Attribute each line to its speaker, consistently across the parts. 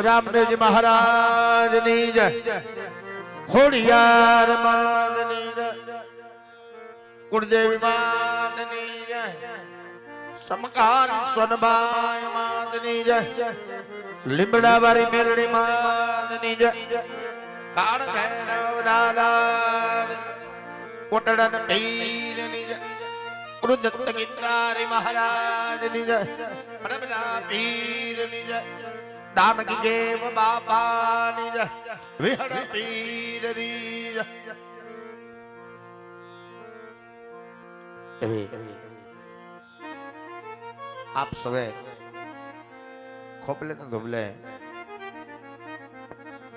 Speaker 1: રામદેવજી મહારાજની જય, ખોડિયાર માતની જય, કુળદેવી માતની જય, સમકારી સોનબાઈ માતની જય, લીમડા વાળી મેલડી માતની જય, કાળ ભૈરવ દાદા કોટડા પીરની જય, કૃદત્ત ગિરનારી મહારાજની જય, પરબરા પીરની જય, દાનકી દેવ બાપાની જય, વિહળ પીરની જય. આપ સવે ખોપલે ને ધોબલે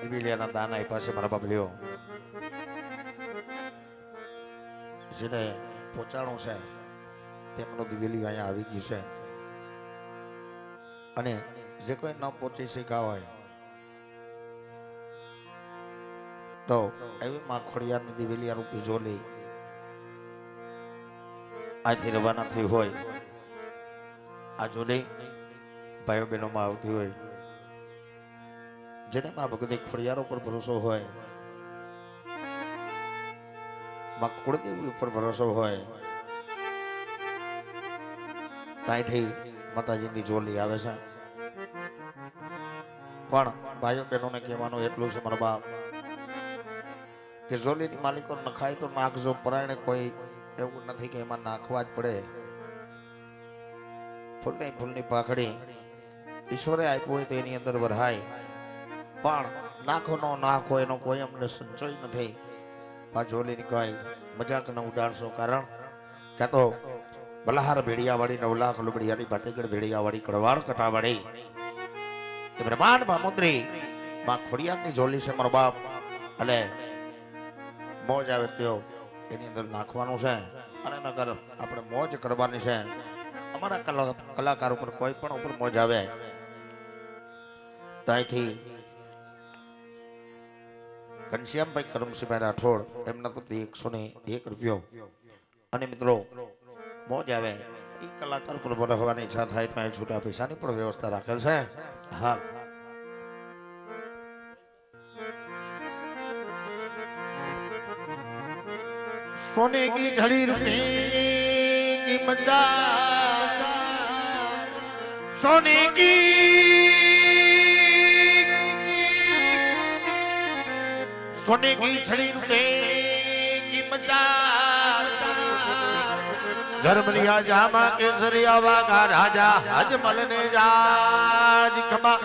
Speaker 1: દિવિલિયાના દાન આપ્યા છે મારા બાપલીઓ, જેને પહોંચાડું છે તેમનું દિવેલી અહીંયા આવી ગયું છે. અને જે કોઈ ન પહોંચી શક્યા હોય તો એવી માં ખોડિયારની દિવેલી રૂપી જોલી આજથી રવાના થઈ હોય, આ જોલી ભાઈઓ બહેનોમાં આવતી હોય, જેને માં ભગવતી ખોડિયાર ઉપર ભરોસો હોય, માં કુળદેવી ઉપર ભરોસો હોય, ત્યાંથી માતાજીની જોલી આવે છે. પણ ભાઈઓ બહેનોને કહેવાનું એટલું છે મારા બાપ કે જોલીની માલિકો નખાય તો નાખજો, પરાયણે કોઈ એવું નથી કે એમાં નાખવા જ પડે. ફૂલની પાખડી ઈશ્વરે આપ્યું હોય તો એની અંદર વરહાય, પણ નાખો નો નાખો એનો કોઈ અમને સંચય નથી. આ જોલીની કઈ મજાક ન ઉડાડશો, કારણ કે તો બલહાર ભેડિયાવાળી 9 લાખ લુબડિયાની ભાતીગઢ ભેડિયાવાળી કડવાળ કટાવાળી બ્રહ્માંડમાં મુદ્રી માં ખોડિયારની જોલી છે મારો બાપ. અને મોજ આવે ત્યો એની અંદર નાખવાનું છે, અને નગર આપણે મોજ કરવાની છે. અમારા કલાકાર ઉપર કોઈ પણ ઉપર મોજ આવે ત્યાંથી ઘનશ્યામભાઈ કરમસિંહભાઈ રાઠોડ એમના તો 101 રૂપિયો. અને મિત્રો મોજ આવે એ કલાકાર પર ભરવાની ઈચ્છા થાય તો છૂટા પૈસાની પણ વ્યવસ્થા રાખેલ છે. હા, सोने की घड़ी रुपये की मंदा, सोने की छड़ी रुपये की मसाल, जर्मनिया जामा केसरिया वागा राजा अजमल ने जाज खमा.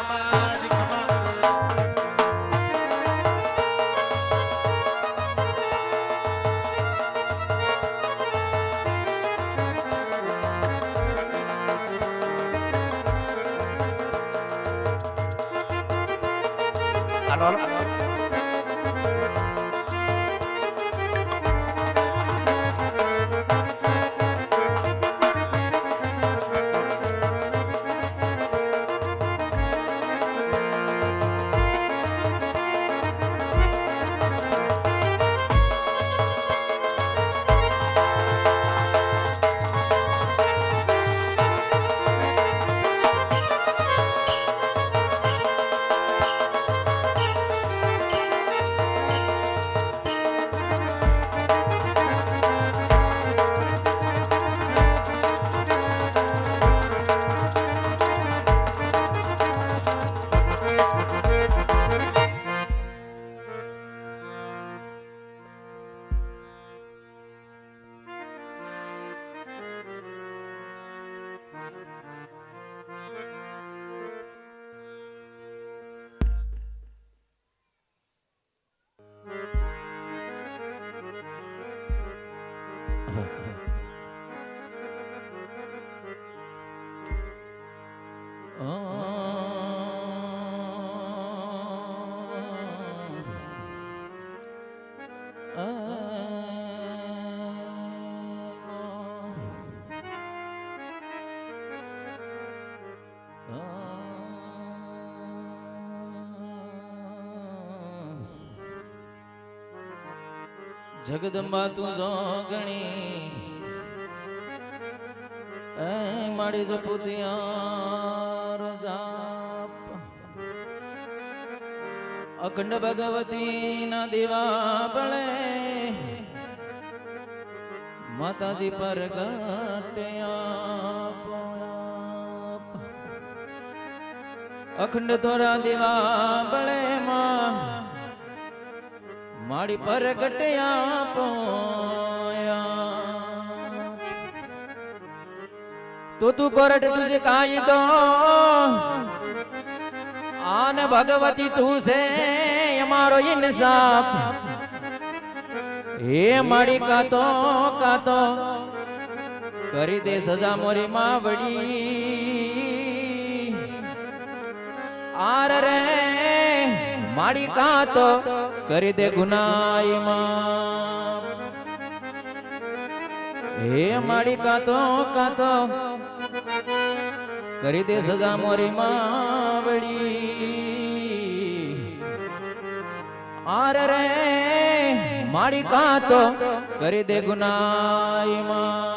Speaker 2: જગદંબા તું જોગણી એ માડી જપુતિયાર જાપ અખંડ ભગવતી ના દેવા બળે માતાજી પર અખંડ તોરા દેવા બળે માં મારી પર ગટયા પોયા તો તું કોરટ તુજે કાઈ દો આન ભગવતી તું છે અમારો ઇન્સાફ હે મારી કાતો કરી દે સજા મોરી માવડી આર રે મારી કાતો કરી દે ગુનાઈ માં હે મારી કાતો કરી દે સજા મોરી માવડી આર રે મારી કાતો કરી દે ગુનાઈ માં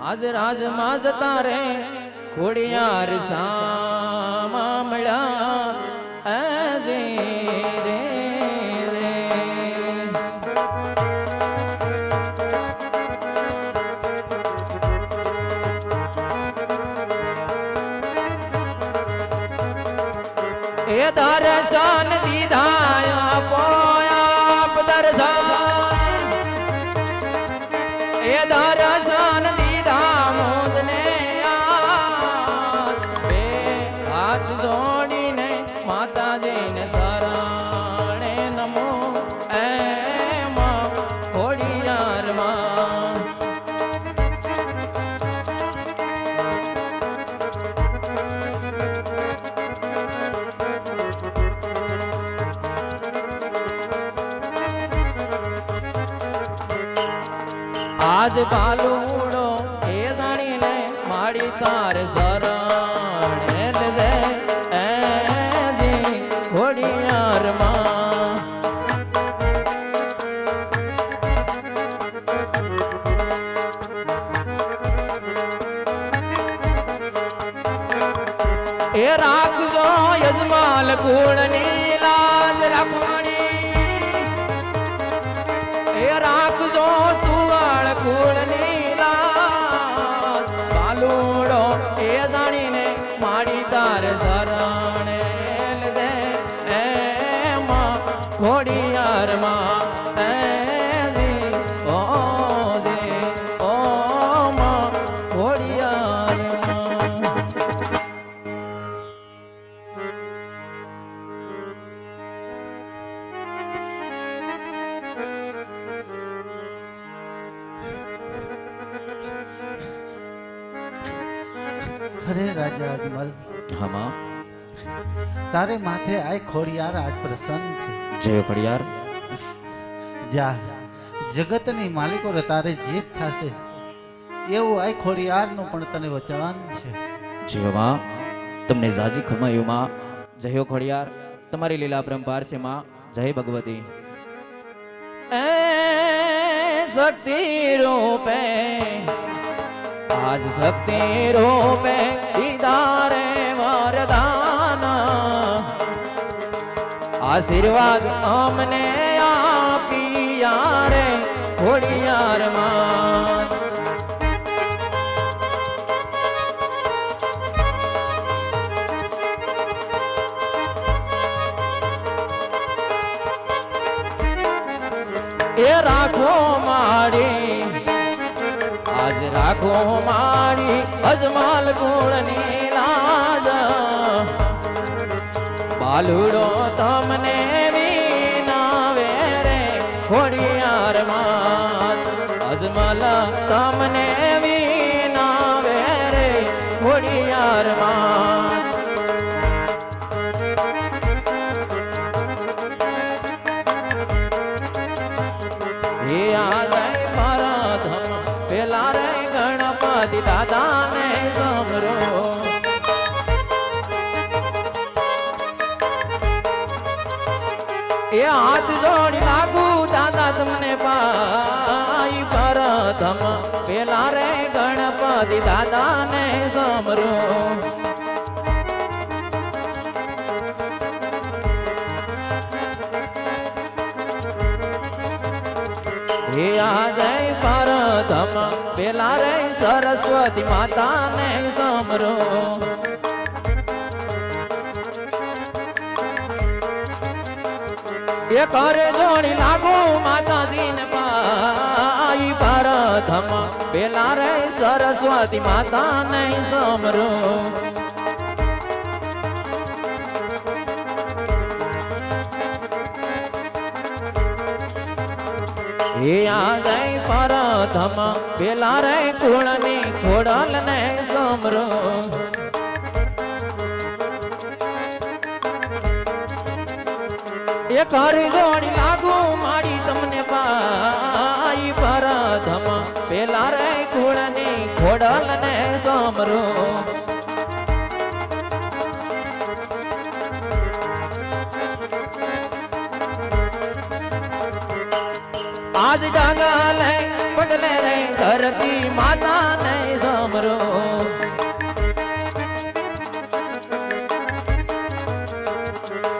Speaker 2: આજ રાજમાં જતા રે ખોડિયાર સામા મળ્યા જે રે એ દર્શન દીધા પોયા દર્શન એ દર્શન દીધા મોદને બે હાથ જોડીને માતાજીને શરણે નમો એમાં ખોડિયારમાં આજ બાલુડો એ જાણીને માડી તાર શરણ જય એજી ખોડિયારમાં એ રાખજો યજમાલ કુળની લાજ રાખવાની એ રાખજો તુવાળ કુળની લાજ બાલુડો એ જાણીને માડી તાર શરણે જય એમાં ખોડિયારમાં ઓ માં ખોડિયારમાં
Speaker 3: અરે રાજા અજમલ,
Speaker 2: હા
Speaker 3: તારે માથે આય ખોડિયાર આજ પ્રસન્ન છે.
Speaker 2: જય ખોડિયાર.
Speaker 3: જા જગતની માલિકો રે તારે જીત થશે એવું આય ખોડિયારનું પણ તને વચન છે.
Speaker 2: જય માં, તમને જાજી ખમાયું માં. જય ખોડિયાર, તમારી લીલા પરંપાર છે માં. જય ભગવતી. એ શક્તિ રૂપે આજ શક્તિ રૂપે દીધા રે વરદાન આશીર્વાદ અમને આપીયા રે ખોડિયારમાં એ રાખો માડી આજ રાખો મારી અજમાલ કુળની લાજ બાલુડો તમને વિનાવે રે ખોડિયારમાં અજમાલ તમને વિનાવે રે ખોડિયારમાં હે આ પેલા રે ગણપતિ દાદા ને સમરો એ હાથ જોડી લાગુ દાદા તમને પાઈ પ્રથમ પેલા રે ગણપતિ દાદા ને સમરો હે આ જય પરધમ પેલા રે સરસ્વતી માતાને સમરો એ કરે જોડી લાગુ માતાજીને પાઈ પરધમ પેલા રે સરસ્વતી માતાને સમરો હે આ જય પરધમ પેલા રે કુળની ખોડલ ને સમરો એ કરી જોડી લાગુ માડી તમને પાઈ પરધમ પેલા રે કુળની ખોડલ ને સમરો આજ ડાંગલે પગલે રે ધરતી માતા ને સમરો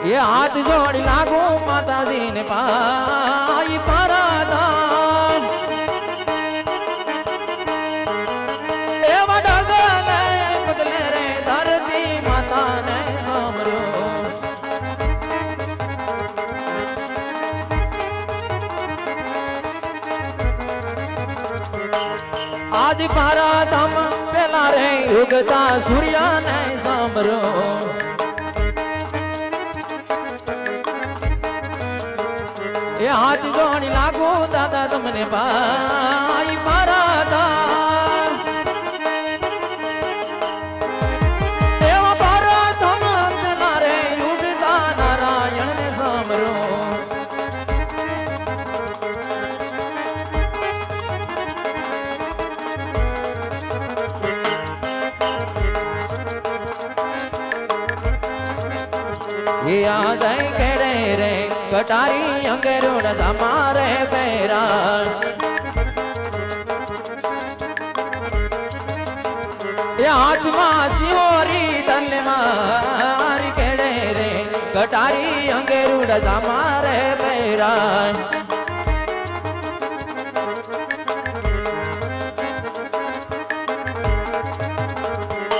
Speaker 2: એ હાથ જોડી લાગુ માતાજીને પાઈ પરધામ એવા ડાંગલે પગલે રે ધરતી માતા ને સમરો આજ પરધમ પેલા રે ઉગતા સૂર્ય ને સાંભળો એ હાથ જોડી લાગુ દાદા તમને ભાઈ પરધમ એવા પરધમ પેલા રે ઉગતા નારાયણ ને સાંભળો એ આ જય કેડે રે કટારી અંગેરોડ સમારે પેરા એ હાથમાં શિવરી તલે મારી કેડે રે કટારી અંગેરોડ સમારે પેરા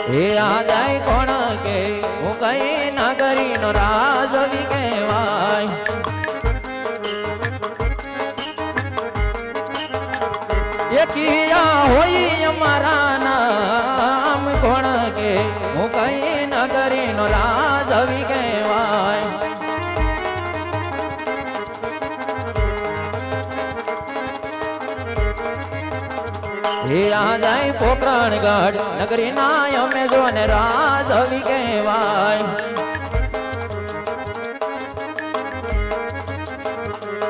Speaker 2: હે આ જય કોણ કે હું કઈ નગરી નો રાજવી કહેવાય એ કિયા હોય અમારા નામ કોણ કે હું કઈ નગરી નો રાજવી કહેવાય હે આ જાય પોકરણગઢ નગરી ના અમે જો ને રાજવી કહેવાય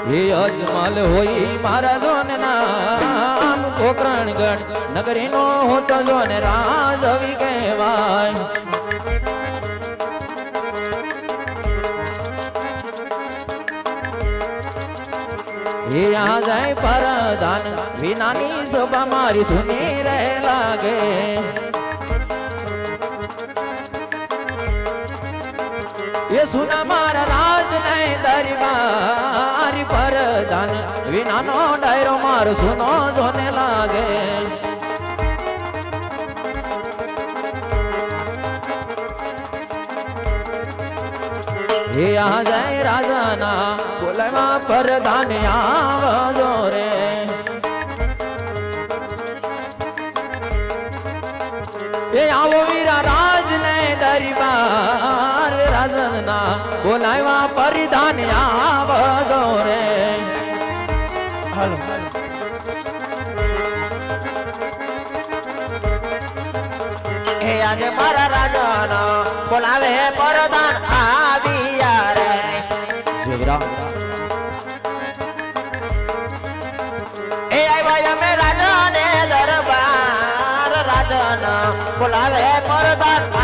Speaker 2: હે અજમલ હોય મારા જો ને નામ પોકરણગઢ નગરી નો હું તો જો ને રાજવી કહેવાય હે આ જાય પરધાન વિનાની સભા મારી સુની રહે લાગે એ સુના મારા રાજ ને દરબાર પરધાન વિનાનો ડાયરો મારો સુનો જોને લાગે હે આ જાય રાજાના બોલાવા પરધાન આવજો રે એ આવો વીરા રાજ ને દરબાર રાજના બોલાવા પરધાન આવજો રે
Speaker 3: હાલો
Speaker 1: હે આજે મારા રાજાનો બોલાવે પરધાન આવ્યા રે
Speaker 2: જીવરા
Speaker 1: એ આવ્યા અમે રાજાને દરબાર રાજાનો બોલાવે પરધાન